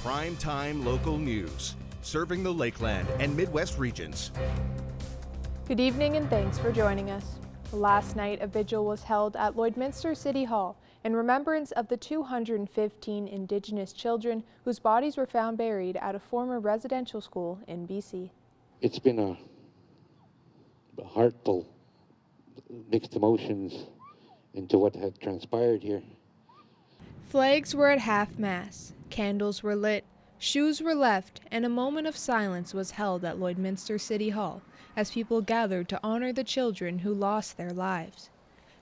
Primetime local news, serving the Lakeland and Midwest regions. Good evening and thanks for joining us. Last night, a vigil was held at Lloydminster City Hall in remembrance of the 215 Indigenous children whose bodies were found buried at a former residential school in BC. It's been a heartful, mixed emotions into what had transpired here. Flags were at half-mast, candles were lit, shoes were left, and a moment of silence was held at Lloydminster City Hall as people gathered to honor the children who lost their lives.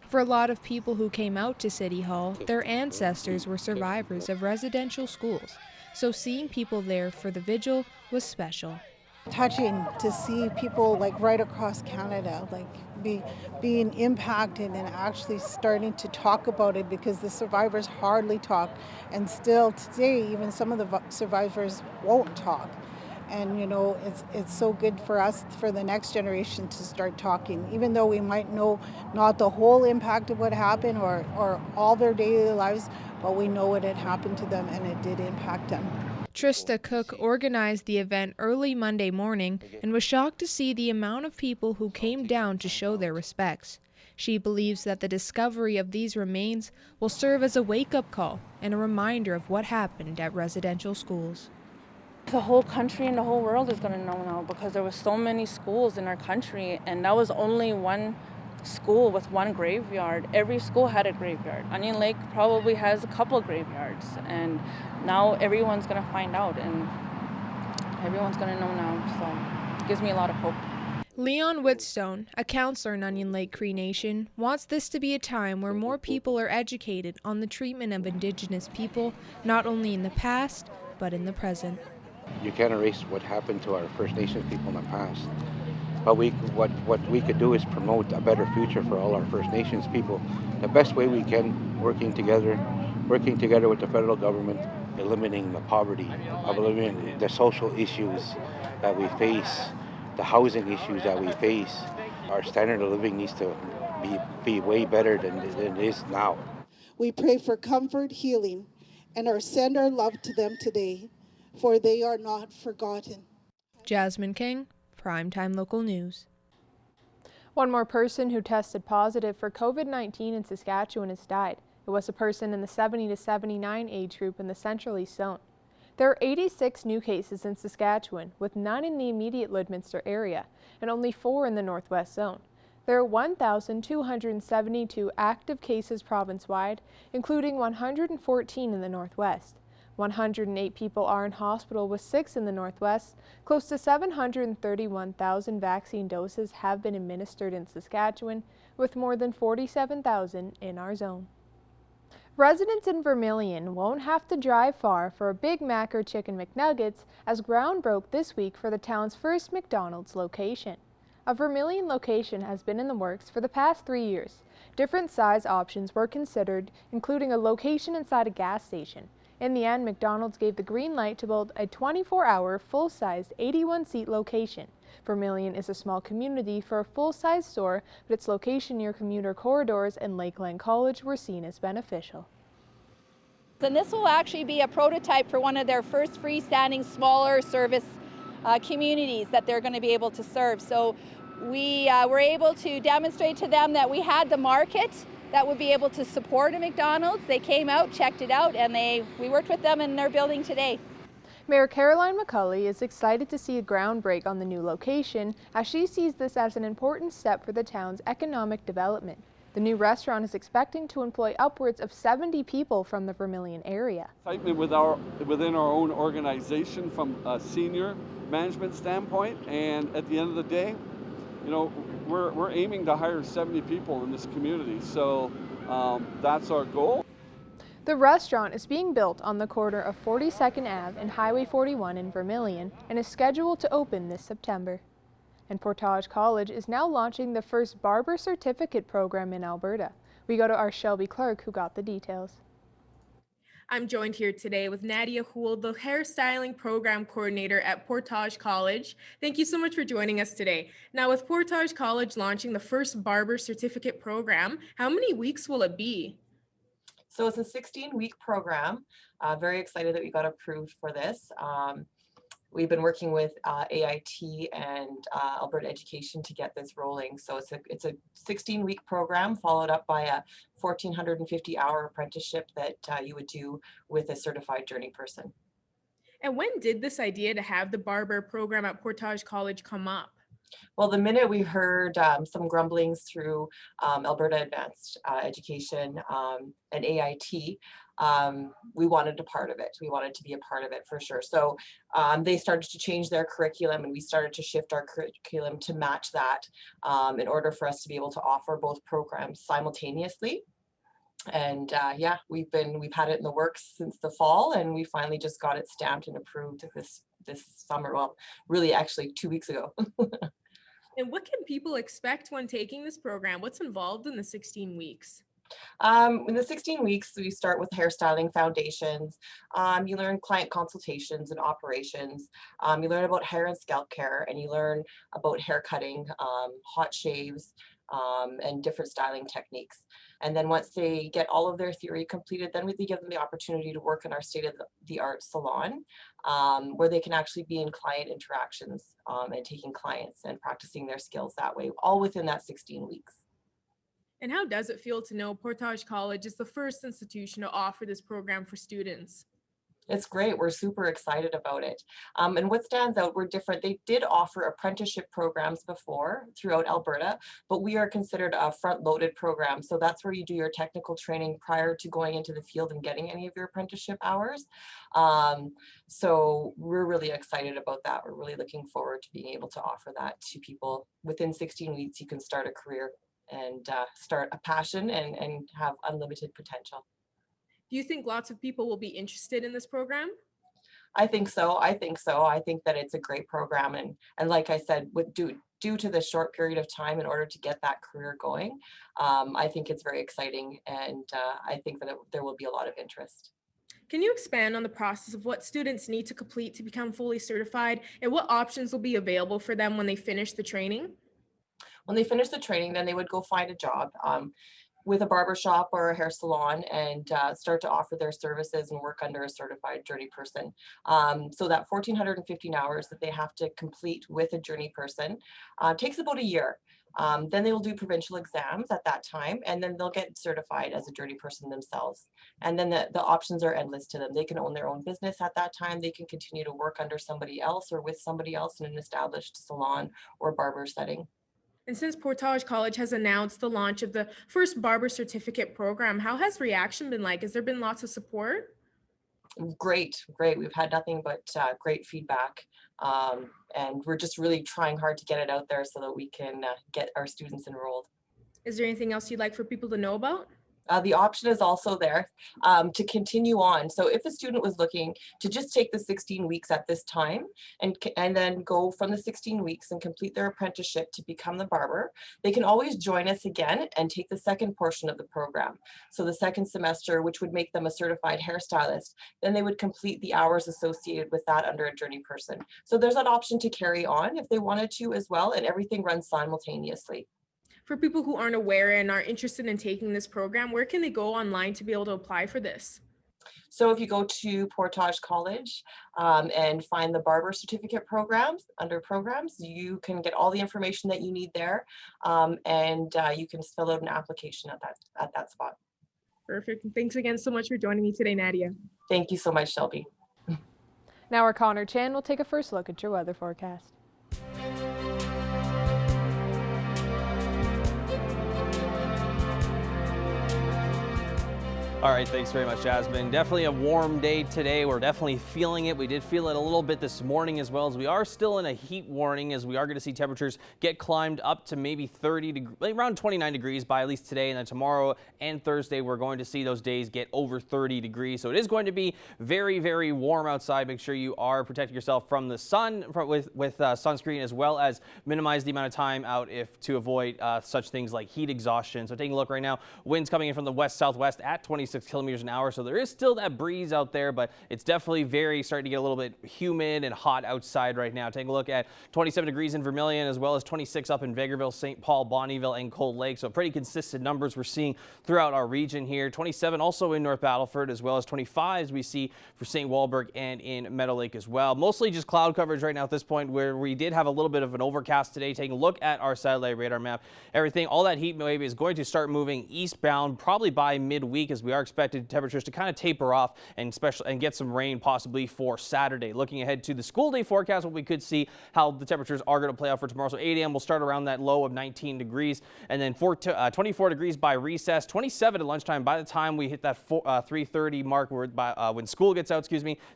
For a lot of people who came out to City Hall, their ancestors were survivors of residential schools, so seeing people there for the vigil was special. Touching to see people like right across Canada being impacted and actually starting to talk about it, because the survivors hardly talk, and still today even some of the survivors won't talk. And you know, it's so good for us, for the next generation, to start talking, even though we might know not the whole impact of what happened or all their daily lives, but we know what had happened to them and it did impact them. Trista Cook organized the event early Monday morning and was shocked to see the amount of people who came down to show their respects. She believes that the discovery of these remains will serve as a wake-up call and a reminder of what happened at residential schools. The whole country and the whole world is going to know now, because there were so many schools in our country, and that was only one school with one graveyard. Every school had a graveyard. Onion Lake probably has a couple of graveyards, and now everyone's going to find out and everyone's going to know now, so it gives me a lot of hope. Leon Whitstone, a counselor in Onion Lake Cree Nation, wants this to be a time where more people are educated on the treatment of Indigenous people, not only in the past, but in the present. You can't erase what happened to our First Nations people in the past. But what we could do is promote a better future for all our First Nations people. The best way we can, working together with the federal government, eliminating the poverty, eliminating the social issues that we face, the housing issues that we face. Our standard of living needs to be way better than it is now. We pray for comfort, healing, and send our love to them today, for they are not forgotten. Jasmine King, Primetime Local News. One more person who tested positive for COVID-19 in Saskatchewan has died. It was a person in the 70 to 79 age group in the Central East Zone. There are 86 new cases in Saskatchewan, with none in the immediate Lloydminster area and only 4 in the Northwest Zone. There are 1,272 active cases province-wide, including 114 in the Northwest. 108 people are in hospital, with 6 in the Northwest. Close to 731,000 vaccine doses have been administered in Saskatchewan, with more than 47,000 in our zone. Residents in Vermilion won't have to drive far for a Big Mac or Chicken McNuggets, as ground broke this week for the town's first McDonald's location. A Vermilion location has been in the works for the past 3 years. Different size options were considered, including a location inside a gas station. In the end, McDonald's gave the green light to build a 24-hour, full-sized 81-seat location. Vermilion is a small community for a full-size store, but its location near commuter corridors and Lakeland College were seen as beneficial. And this will actually be a prototype for one of their first freestanding smaller service communities that they're going to be able to serve. So we were able to demonstrate to them that we had the market that would be able to support a McDonald's. They came out, checked it out, and we worked with them in their building today. Mayor Caroline McCulley is excited to see a ground break on the new location, as she sees this as an important step for the town's economic development. The new restaurant is expecting to employ upwards of 70 people from the Vermilion area. Excitement within our own organization from a senior management standpoint, and at the end of the day, you know, we're aiming to hire 70 people in this community, so that's our goal. The restaurant is being built on the corner of 42nd Ave and Highway 41 in Vermilion and is scheduled to open this September. And Portage College is now launching the first Barber certificate program in Alberta. We go to our Shelby Clark, who got the details. I'm joined here today with Nadia Houle, the hairstyling program coordinator at Portage College. Thank you so much for joining us today. Now, with Portage College launching the first Barber certificate program, how many weeks will it be? So it's a 16-week program. Very excited that we got approved for this. We've been working with AIT and Alberta Education to get this rolling. So it's a 16-week program followed up by a 1,450-hour apprenticeship that you would do with a certified journey person. And when did this idea to have the Barber program at Portage College come up? Well, the minute we heard some grumblings through Alberta Advanced Education and AIT, we wanted a part of it. We wanted to be a part of it for sure. So they started to change their curriculum, and we started to shift our curriculum to match that in order for us to be able to offer both programs simultaneously. And yeah, we've had it in the works since the fall, and we finally just got it stamped and approved this summer. Well, really, actually 2 weeks ago. And what can people expect when taking this program? What's involved in the 16 weeks? In the 16 weeks, we start with hairstyling foundations. You learn client consultations and operations. You learn about hair and scalp care, and you learn about hair cutting, hot shaves, and different styling techniques. And then once they get all of their theory completed, then we give them the opportunity to work in our state-of-the-art salon, where they can actually be in client interactions and taking clients and practicing their skills that way, all within that 16 weeks. And how does it feel to know Portage College is the first institution to offer this program for students? It's great. We're super excited about it. And what stands out, we're different. They did offer apprenticeship programs before throughout Alberta, but we are considered a front-loaded program. So that's where you do your technical training prior to going into the field and getting any of your apprenticeship hours. So we're really excited about that. We're really looking forward to being able to offer that to people. Within 16 weeks, you can start a career and start a passion and have unlimited potential. Do you think lots of people will be interested in this program? I think so. I think that it's a great program, and like I said, due to the short period of time in order to get that career going, I think it's very exciting, and I think that there will be a lot of interest. Can you expand on the process of what students need to complete to become fully certified, and what options will be available for them when they finish the training? When they finish the training, then they would go find a job with a barber shop or a hair salon and start to offer their services and work under a certified journey person. So that 1,450 hours that they have to complete with a journey person takes about a year. Then they will do provincial exams at that time, and then they'll get certified as a journey person themselves. And then the options are endless to them. They can own their own business at that time. They can continue to work under somebody else or with somebody else in an established salon or barber setting. And since Portage College has announced the launch of the first Barber certificate program, how has reaction been like? Has there been lots of support? Great. We've had nothing but great feedback. And we're just really trying hard to get it out there so that we can get our students enrolled. Is there anything else you'd like for people to know about? The option is also there to continue on. So if a student was looking to just take the 16 weeks at this time and then go from the 16 weeks and complete their apprenticeship to become the barber, they can always join us again and take the second portion of the program. So the second semester, which would make them a certified hairstylist, then they would complete the hours associated with that under a journey person. So there's that option to carry on if they wanted to as well, and everything runs simultaneously. For people who aren't aware and are interested in taking this program, where can they go online to be able to apply for this? So if you go to Portage College and find the Barber certificate programs, under programs, you can get all the information that you need there, and you can fill out an application at that spot. Perfect. Thanks again so much for joining me today, Nadia. Thank you so much, Shelby. Now our Connor Chan will take a first look at your weather forecast. All right, thanks very much, Jasmine. Definitely a warm day today. We're definitely feeling it. We did feel it a little bit this morning as well, as we are still in a heat warning, as we are going to see temperatures get climbed up to maybe around 29 degrees by at least today. And then tomorrow and Thursday, we're going to see those days get over 30 degrees. So it is going to be very, very warm outside. Make sure you are protecting yourself from the sun with sunscreen, as well as minimize the amount of time out to avoid such things like heat exhaustion. So taking a look right now, winds coming in from the west-southwest at 26 26 kilometers an hour. So there is still that breeze out there, but it's definitely starting to get a little bit humid and hot outside right now. Take a look at 27 degrees in Vermilion, as well as 26 up in Vegreville, St. Paul, Bonnyville, and Cold Lake. So pretty consistent numbers we're seeing throughout our region here. 27 also in North Battleford, as well as 25s we see for St. Walburg and in Meadow Lake as well. Mostly just cloud coverage right now at this point, where we did have a little bit of an overcast today. Taking a look at our satellite radar map, all that heat wave is going to start moving eastbound probably by midweek, as we are expecting temperatures to kind of taper off and get some rain possibly for Saturday. Looking ahead to the school day forecast, what we could see how the temperatures are going to play out for tomorrow. So 8 a.m. will start around that low of 19 degrees, and then 24 degrees by recess, 27 at lunchtime. By the time we hit that 3:30 mark, when school gets out,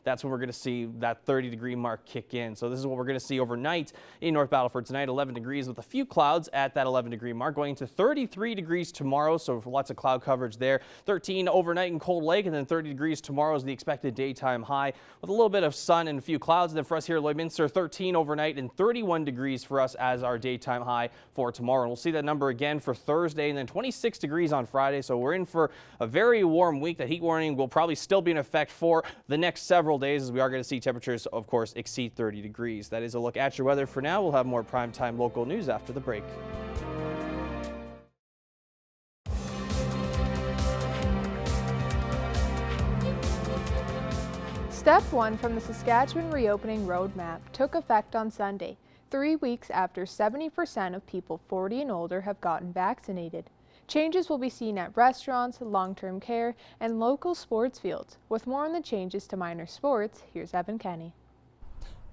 that's when we're going to see that 30-degree mark kick in. So this is what we're going to see overnight in North Battleford tonight. 11 degrees with a few clouds at that 11-degree mark, going to 33 degrees tomorrow. So lots of cloud coverage there. 13 overnight in Cold Lake, and then 30 degrees tomorrow is the expected daytime high, with a little bit of sun and a few clouds. And then for us here at Lloydminster, 13 overnight and 31 degrees for us as our daytime high for tomorrow. And we'll see that number again for Thursday, and then 26 degrees on Friday. So we're in for a very warm week. The heat warning will probably still be in effect for the next several days, as we are going to see temperatures, of course, exceed 30 degrees. That is a look at your weather for now. We'll have more primetime local news after the break. Step 1 from the Saskatchewan Reopening Roadmap took effect on Sunday, 3 weeks after 70% of people 40 and older have gotten vaccinated. Changes will be seen at restaurants, long-term care, and local sports fields. With more on the changes to minor sports, here's Evan Kenny.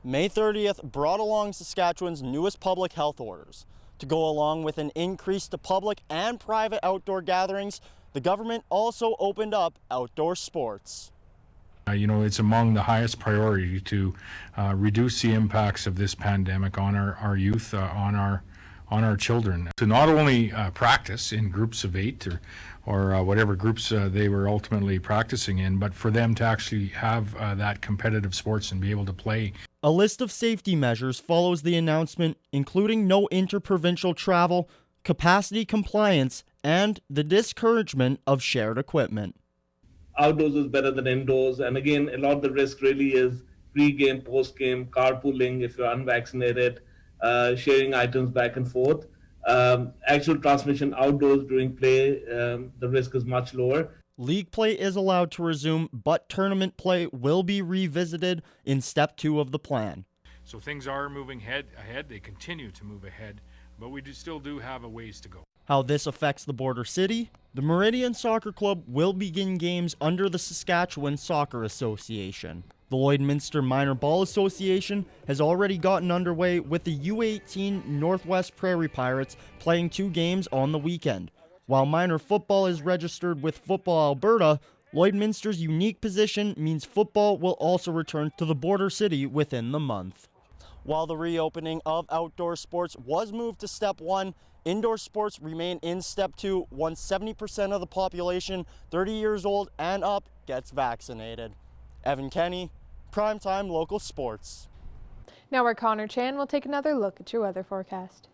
May 30th brought along Saskatchewan's newest public health orders. To go along with an increase to public and private outdoor gatherings, the government also opened up outdoor sports. It's among the highest priority to reduce the impacts of this pandemic on our youth, on our children, to not only practice in groups of 8 or whatever groups they were ultimately practicing in, but for them to actually have that competitive sports and be able to play. A list of safety measures follows the announcement, including no interprovincial travel, capacity compliance, and the discouragement of shared equipment. Outdoors is better than indoors, and again, a lot of the risk really is pre-game, post-game, carpooling if you're unvaccinated, sharing items back and forth. Actual transmission outdoors during play, the risk is much lower. League play is allowed to resume, but tournament play will be revisited in Step 2 of the plan. So things are moving ahead. They continue to move ahead, but we still do have a ways to go. How this affects the border city? The Meridian Soccer Club will begin games under the Saskatchewan Soccer Association. The Lloydminster Minor Ball Association has already gotten underway, with the U18 Northwest Prairie Pirates playing 2 games on the weekend. While minor football is registered with Football Alberta, Lloydminster's unique position means football will also return to the border city within the month. While the reopening of outdoor sports was moved to Step 1, indoor sports remain in Step 2 once 70% of the population 30 years old and up gets vaccinated. Evan Kenny, Primetime Local Sports. Now our Connor Chan will take another look at your weather forecast.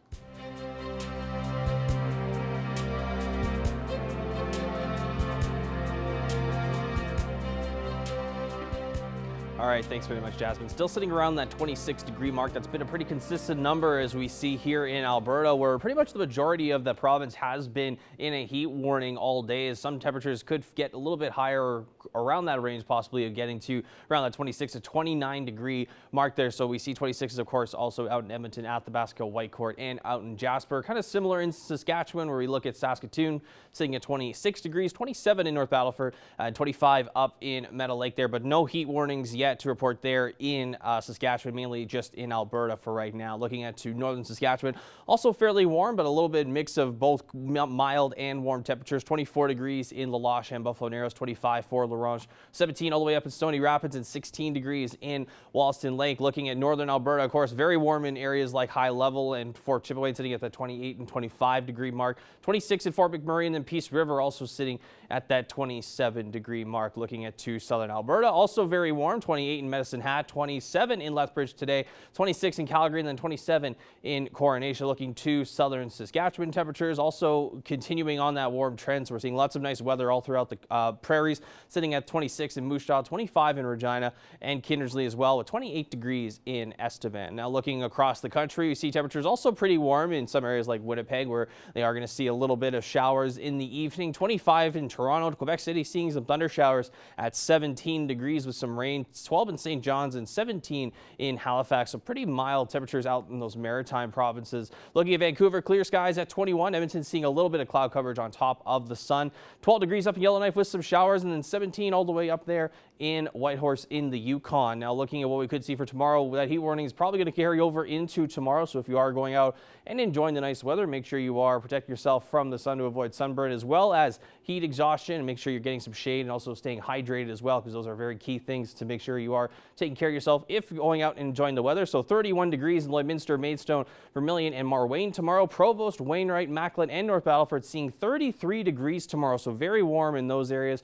All right, thanks very much, Jasmine. Still sitting around that 26-degree mark. That's been a pretty consistent number as we see here in Alberta, where pretty much the majority of the province has been in a heat warning all day, as some temperatures could get a little bit higher around that range, possibly of getting to around that 26 to 29-degree mark there. So we see 26s, of course, also out in Edmonton at the Basco Whitecourt and out in Jasper. Kind of similar in Saskatchewan, where we look at Saskatoon sitting at 26 degrees, 27 in North Battleford, 25 up in Meadow Lake there, but no heat warnings yet to report there in Saskatchewan, mainly just in Alberta for right now. Looking at to northern Saskatchewan, also fairly warm, but a little bit mix of both mild and warm temperatures. 24 degrees in La Loche and Buffalo Narrows, 25 for La Ronge, 17 all the way up in Stony Rapids, and 16 degrees in Wollaston Lake. Looking at northern Alberta, of course, very warm in areas like High Level and Fort Chipeway, sitting at the 28 and 25 degree mark. 26 in Fort McMurray, and then Peace River also sitting at that 27 degree mark. Looking at to southern Alberta, also very warm, 20 28 in Medicine Hat, 27 in Lethbridge today, 26 in Calgary, and then 27 in Coronation. Looking to southern Saskatchewan temperatures also continuing on that warm trend. So we're seeing lots of nice weather all throughout the prairies, sitting at 26 in Moose Jaw, 25 in Regina and Kindersley as well, with 28 degrees in Estevan. Now looking across the country, we see temperatures also pretty warm in some areas like Winnipeg, where they are going to see a little bit of showers in the evening. 25 in Toronto. Quebec City seeing some thunder showers at 17 degrees with some rain. 12 in St. John's and 17 in Halifax. So pretty mild temperatures out in those maritime provinces. Looking at Vancouver, clear skies at 21. Edmonton seeing a little bit of cloud coverage on top of the sun. 12 degrees up in Yellowknife with some showers, and then 17 all the way up there in Whitehorse in the Yukon. Now looking at what we could see for tomorrow, that heat warning is probably going to carry over into tomorrow. So if you are going out and enjoying the nice weather, make sure you are protect yourself from the sun to avoid sunburn, as well as heat exhaustion, and make sure you're getting some shade and also staying hydrated as well, because those are very key things to make sure you are taking care of yourself if you're going out and enjoying the weather. So 31 degrees in Lloydminster, Maidstone, Vermilion, and Marwayne tomorrow. Provost, Wainwright, Macklin, and North Battleford seeing 33 degrees tomorrow. So very warm in those areas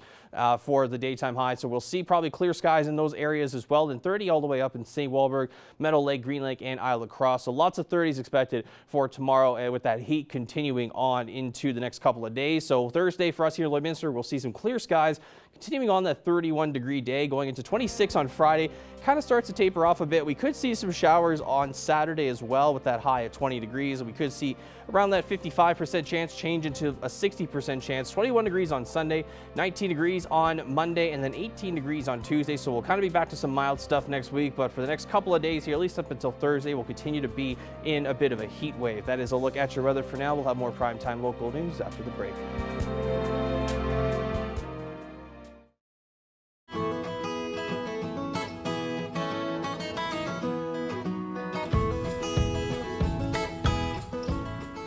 for the daytime high. So we'll see probably clear skies in those areas as well. Then 30 all the way up in St. Walburg, Meadow Lake, Green Lake, and Isle of Cross. So lots of 30s expected for tomorrow, with that heat continuing on into the next couple of days. So Thursday for us here in Lloydminster, we'll see some clear skies, continuing on that 31-degree day, going into 26 on Friday. Kind of starts to taper off a bit. We could see some showers on Saturday as well, with that high at 20 degrees. And we could see around that 55% chance change into a 60% chance. 21 degrees on Sunday, 19 degrees on Monday, and then 18 degrees on Tuesday. So we'll kind of be back to some mild stuff next week. But for the next couple of days here, at least up until Thursday, we'll continue to be in a bit of a heat wave. That is a look at your weather for now. We'll have more primetime local news after the break.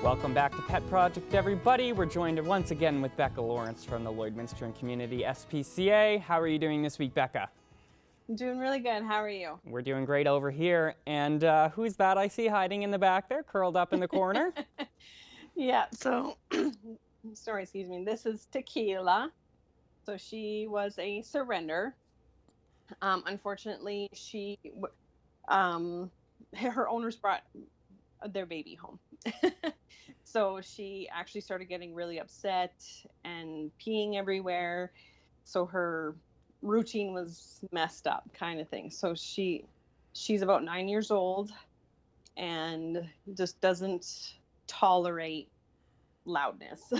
Welcome back to Pet Project, everybody. We're joined once again with Becca Lawrence from the Lloydminster and Community SPCA. How are you doing this week, Becca? I'm doing really good. How are you? We're doing great over here. And who's that I see hiding in the back there, curled up in the corner? Yeah, so, sorry, excuse me. This is Tequila. So she was a surrender. Unfortunately, her owners brought their baby home. So she actually started getting really upset and peeing everywhere. So her routine was messed up, kind of thing. So she's about 9 years old and just doesn't tolerate loudness.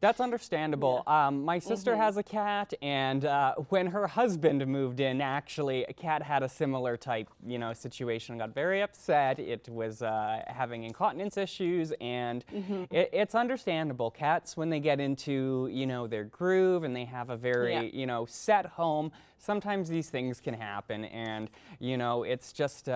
That's understandable. Yeah. My sister has a cat, and when her husband moved in, actually, a cat had a similar type, situation. Got very upset. It was having incontinence issues, and it's understandable. Cats, when they get into, their groove and they have a very, set home, sometimes these things can happen, and, it's just...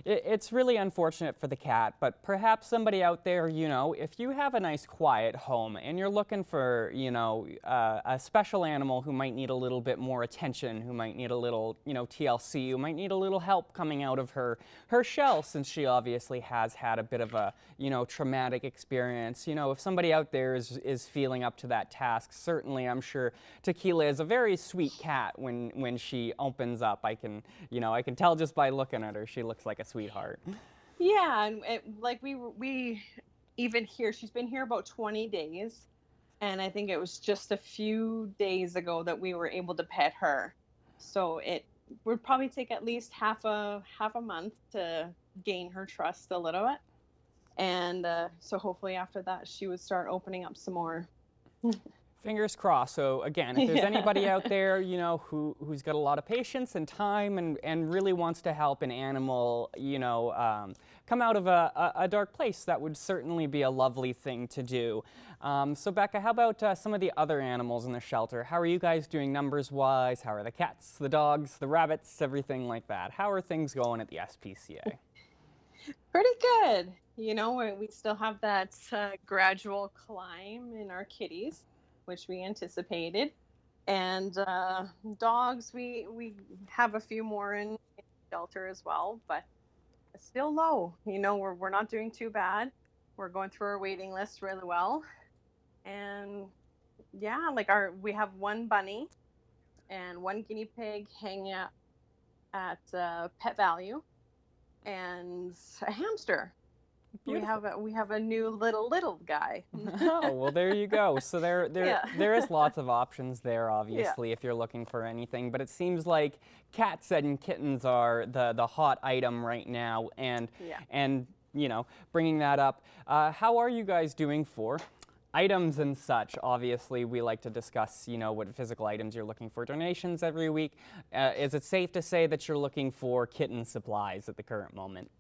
It's really unfortunate for the cat, but perhaps somebody out there, if you have a nice quiet home and you're looking for, a special animal who might need a little bit more attention, who might need a little, TLC, who might need a little help coming out of her shell, since she obviously has had a bit of a, traumatic experience. If somebody out there is feeling up to that task, certainly I'm sure Tequila is a very sweet cat when she opens up. I can tell just by looking at her, she looks like a sweetheart. Yeah, and we even here, she's been here about 20 days, and I think it was just a few days ago that we were able to pet her. So it would probably take at least half a month to gain her trust a little bit, and so hopefully after that she would start opening up some more. Fingers crossed. So again, if there's anybody out there, who's got a lot of patience and time and really wants to help an animal, come out of a dark place, that would certainly be a lovely thing to do. So Becca, how about some of the other animals in the shelter? How are you guys doing numbers-wise? How are the cats, the dogs, the rabbits, everything like that? How are things going at the SPCA? Pretty good. We still have that gradual climb in our kitties, which we anticipated, and dogs, we have a few more in shelter as well, but it's still low. We're not doing too bad. We're going through our waiting list really well, and yeah, we have one bunny and 1 guinea pig hanging out at Pet Value, and a hamster. Beautiful. We have a new little guy. Oh, well, there you go. So Yeah. there is lots of options there, Yeah. obviously, if you're looking for anything. But it seems like cats and kittens are the hot item right now. And Yeah. and you know, bringing that up, how are you guys doing for items and such? Obviously, we like to discuss, you know, what physical items you're looking for donations every week. Is it safe to say that you're looking for kitten supplies at the current moment?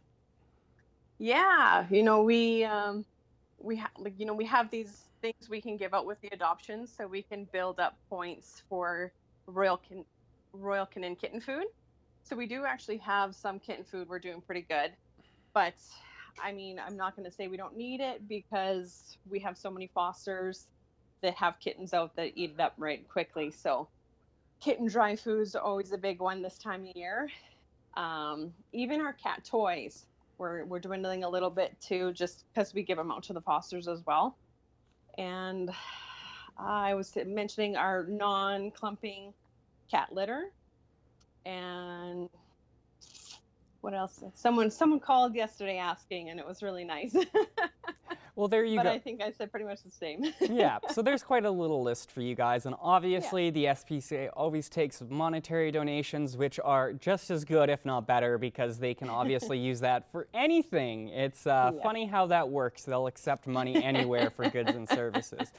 Yeah, you know, we have like, you know, we have these things we can give out with the adoptions, so we can build up points for Royal Canin kitten food. So we do actually have some kitten food. We're doing pretty good, but I mean, I'm not going to say we don't need it, because we have so many fosters that have kittens out that eat it up right quickly. So kitten dry food's always a big one this time of year. Even our cat toys, we're dwindling a little bit too, just because we give them out to the fosters as well. And I was mentioning our non-clumping cat litter. And what else? Someone called yesterday asking, and it was really nice. Well, there you but go. I think I said pretty much the same. Yeah, so there's quite a little list for you guys, and obviously the SPCA always takes monetary donations, which are just as good, if not better, because they can obviously use that for anything. It's funny how that works. They'll accept money anywhere for goods and services.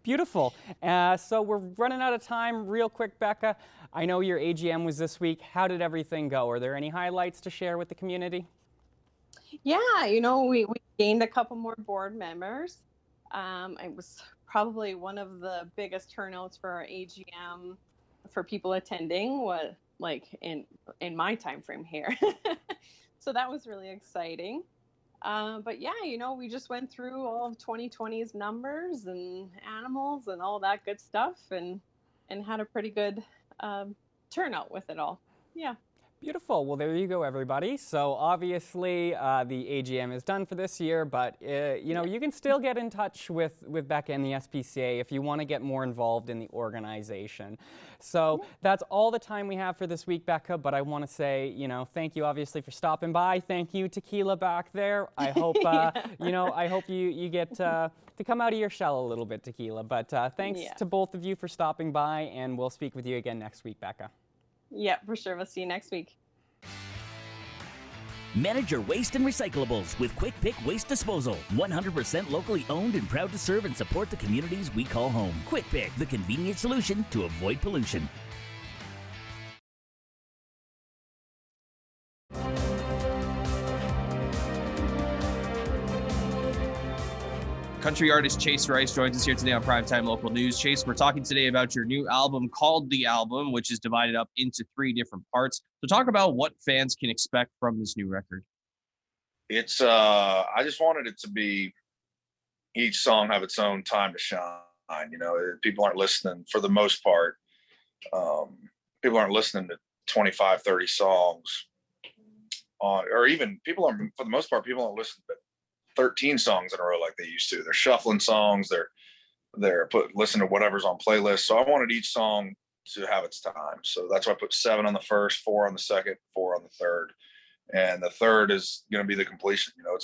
Beautiful. So we're running out of time. Real quick, Becca, I know your AGM was this week. How did everything go? Are there any highlights to share with the community? Yeah, you know, we gained a couple more board members. It was probably one of the biggest turnouts for our AGM for people attending, was like in my time frame here. So that was really exciting. But yeah, you know, we just went through all of 2020's numbers and animals and all that good stuff, and had a pretty good turnout with it all. Yeah. Beautiful. Well, there you go, everybody. So obviously the AGM is done for this year, but you know, you can still get in touch with Becca and the SPCA if you want to get more involved in the organization. So that's all the time we have for this week, Becca, but I want to say, you know, thank you obviously for stopping by. Thank you, Tequila, back there. I hope, you know, I hope you get to come out of your shell a little bit, Tequila. But thanks to both of you for stopping by, and we'll speak with you again next week, Becca. Yeah, for sure. We'll see you next week. Manage your waste and recyclables with Quick Pick Waste Disposal. 100% locally owned and proud to serve and support the communities we call home. Quick Pick, the convenient solution to avoid pollution. Country artist Chase Rice joins us here today on Primetime Local News. Chase, we're talking today about your new album called The Album, which is divided up into 3 different parts. So talk about what fans can expect from this new record. It's I just wanted it to be each song have its own time to shine. You know, people aren't listening for the most part. People aren't listening to 25, 30 songs or even people aren't, for the most part, people don't listen to 13 songs in a row like they used to. They're shuffling songs. They're listen to whatever's on playlists. So I wanted each song to have its time. So that's why I put 7 on the first, 4 on the second, 4 on the third. And the third is going to be the completion. You know, it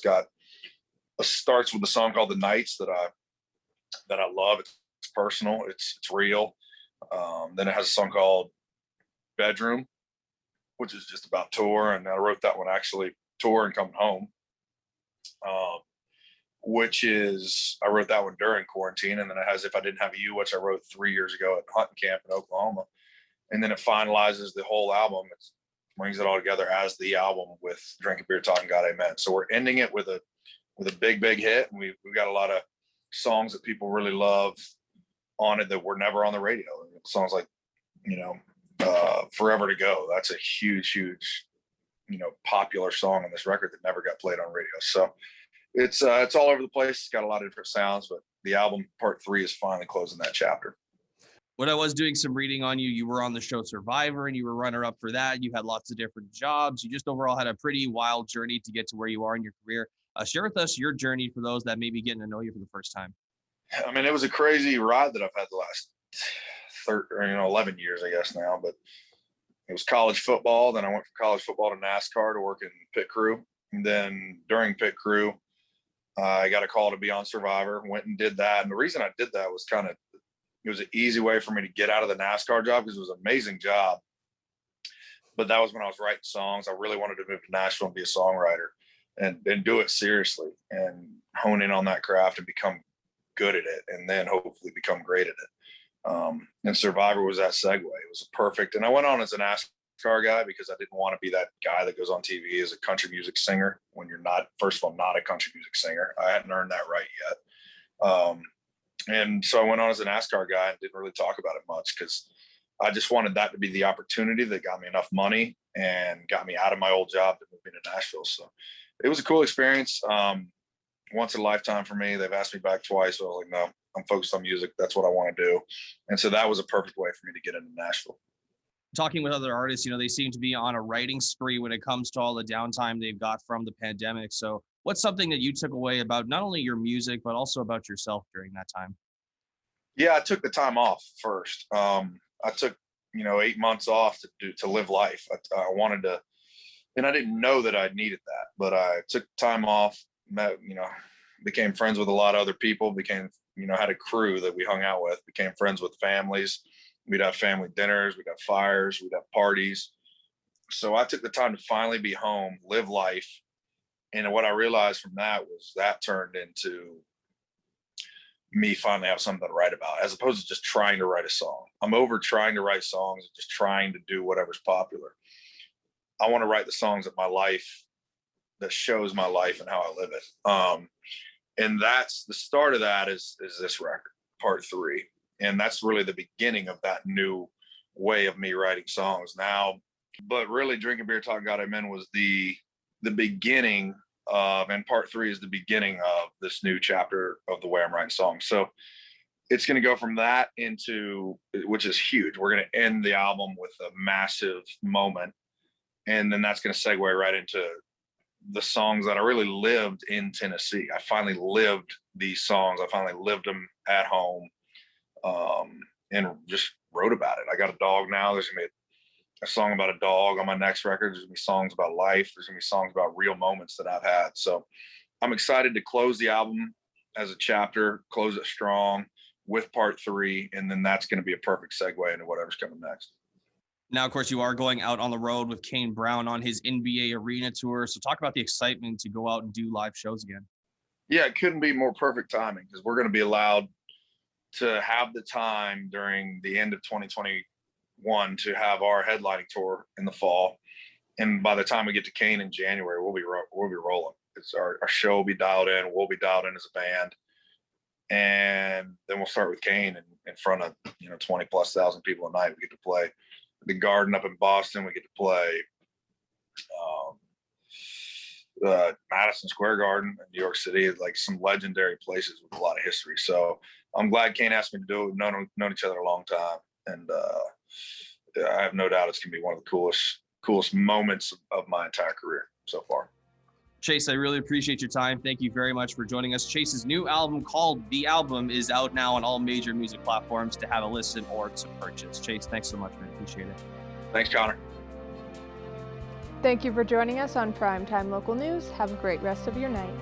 starts with a song called The Nights that I love. It's personal. It's real. Then it has a song called Bedroom, which is just about tour. And I wrote that one actually tour and coming home. I wrote that one during quarantine. And then it has If I Didn't Have You, which I wrote 3 years ago at hunting camp in Oklahoma. And then it finalizes the whole album. It brings it all together as the album with Drinking Beer, Talking God, Amen. So we're ending it with a big hit. And we've got a lot of songs that people really love on it that were never on the radio. Songs like, you know, Forever to Go. That's a huge, you know, popular song on this record that never got played on radio. So it's all over the place. It's got a lot of different sounds, but the album part 3 is finally closing that chapter. When I was doing some reading on you, you were on the show Survivor and you were runner-up for that. You had lots of different jobs. You just overall had a pretty wild journey to get to where you are in your career. Share with us your journey for those that may be getting to know you for the first time. I mean, it was a crazy ride that I've had the last 11 years, I guess now, but it was college football. Then I went from college football to NASCAR to work in pit crew. And then during pit crew, I got a call to be on Survivor, went and did that. And the reason I did that was it was an easy way for me to get out of the NASCAR job because it was an amazing job. But that was when I was writing songs. I really wanted to move to Nashville and be a songwriter and do it seriously and hone in on that craft and become good at it and then hopefully become great at it. And Survivor was that segue. It was perfect. And I went on as a NASCAR guy because I didn't want to be that guy that goes on TV as a country music singer when you're not, first of all, not a country music singer. I hadn't earned that right yet. And so I went on as a NASCAR guy and didn't really talk about it much because I just wanted that to be the opportunity that got me enough money and got me out of my old job to move into Nashville. So it was a cool experience. Once in a lifetime for me. They've asked me back twice. So I was like, no, I'm focused on music. That's what I want to do. And so that was a perfect way for me to get into Nashville. Talking with other artists, they seem to be on a writing spree when it comes to all the downtime they've got from the pandemic. So what's something that you took away about not only your music, but also about yourself during that time? Yeah, I took the time off first. I took, 8 months off to live life. I wanted to, and I didn't know that I needed that, but I took time off, met, became friends with a lot of other people, had a crew that we hung out with, became friends with families. We'd have family dinners, we'd have fires, we'd have parties. So I took the time to finally be home, live life. And what I realized from that was that turned into me finally have something to write about, as opposed to just trying to write a song. I'm over trying to write songs and just trying to do whatever's popular. I want to write the songs of my life that shows my life and how I live it. And that's the start of that is this record, part 3. And that's really the beginning of that new way of me writing songs now. But really Drinking Beer Talking God Amen was the beginning of, and part 3 is the beginning of this new chapter of the way I'm writing songs. So it's going to go from that into, which is huge. We're going to end the album with a massive moment. And then that's going to segue right into the songs that I really lived in Tennessee. I finally lived these songs. I finally lived them at home, and just wrote about it. I got a dog now. There's going to be a song about a dog on my next record. There's going to be songs about life. There's going to be songs about real moments that I've had. So I'm excited to close the album as a chapter, close it strong with part 3. And then that's going to be a perfect segue into whatever's coming next. Now, of course, you are going out on the road with Kane Brown on his NBA Arena tour. So talk about the excitement to go out and do live shows again. Yeah, it couldn't be more perfect timing because we're going to be allowed to have the time during the end of 2021 to have our headlining tour in the fall. And by the time we get to Kane in January, we'll be rolling. It's our show will be dialed in. We'll be dialed in as a band. And then we'll start with Kane in front of, 20 plus thousand people a night. We get to play the Garden up in Boston. We get to play Madison Square Garden in New York City, like some legendary places with a lot of history. So I'm glad Kane asked me to do it. We've known each other a long time. And I have no doubt it's going to be one of the coolest moments of my entire career so far. Chase, I really appreciate your time. Thank you very much for joining us. Chase's new album called The Album is out now on all major music platforms to have a listen or to purchase. Chase, thanks so much, man. Appreciate it. Thanks, Connor. Thank you for joining us on Primetime Local News. Have a great rest of your night.